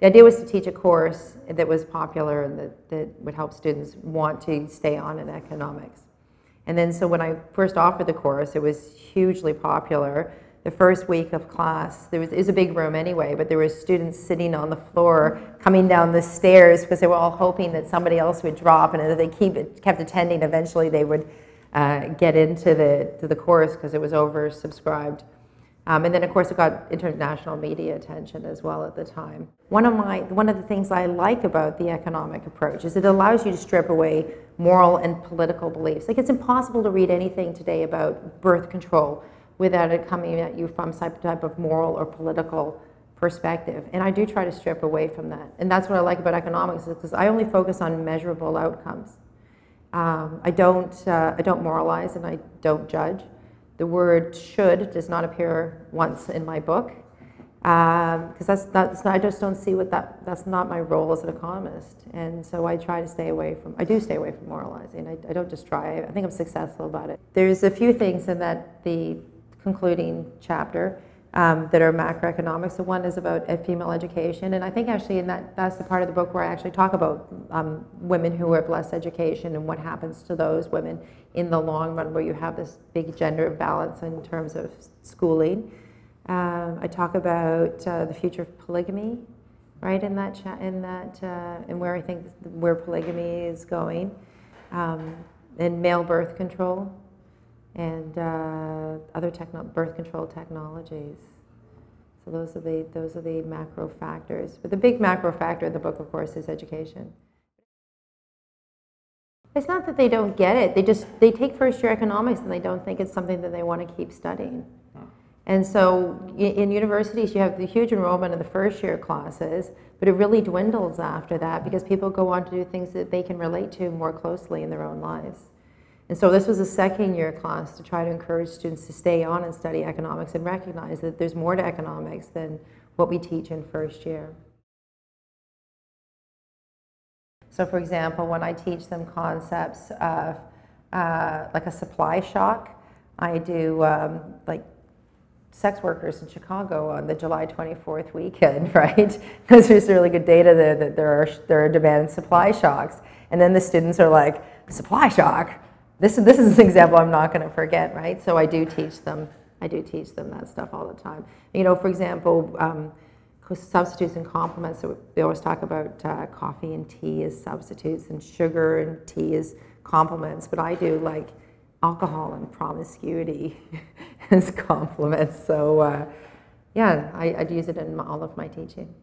The idea was to teach a course that was popular and that would help students want to stay on in economics. And then so when I first offered the course, it was hugely popular. The first week of class, it was a big room anyway, but there were students sitting on the floor coming down the stairs because they were all hoping that somebody else would drop, and if they kept attending, eventually they would get into the course because it was oversubscribed. And then, of course, it got international media attention as well at the time. One of the things I like about the economic approach is it allows you to strip away moral and political beliefs. Like, it's impossible to read anything today about birth control without it coming at you from some type of moral or political perspective. And I do try to strip away from that. And that's what I like about economics, is because I only focus on measurable outcomes. I don't moralize and I don't judge. The word should does not appear once in my book, because I just don't see that's not my role as an economist. And so I try to stay away from moralizing. I don't just try, I think I'm successful about it. There's a few things in the concluding chapter that are macroeconomics. The one is about female education, and I think actually that's the part of the book where I actually talk about women who have less education and what happens to those women in the long run, where you have this big gender imbalance in terms of schooling. I talk about the future of polygamy, right? And where I think where polygamy is going, and male birth control, and other birth control technologies. So those are the macro factors. But the big macro factor in the book, of course, is education. It's not that they don't get it. They take first year economics and they don't think it's something that they want to keep studying. And so in universities, you have the huge enrollment in the first year classes, but it really dwindles after that because people go on to do things that they can relate to more closely in their own lives. And so this was a second year class to try to encourage students to stay on and study economics and recognize that there's more to economics than what we teach in first year. So for example, when I teach them concepts of like a supply shock, I do like sex workers in Chicago on the July 24th weekend, right? Because there's really good data there that there are demand and supply shocks. And then the students are like, supply shock? This is an example I'm not going to forget, right? So I do teach them that stuff all the time. You know, for example, substitutes and complements. So we always talk about coffee and tea as substitutes, and sugar and tea as complements. But I do like alcohol and promiscuity as complements. So yeah, I'd use it in all of my teaching.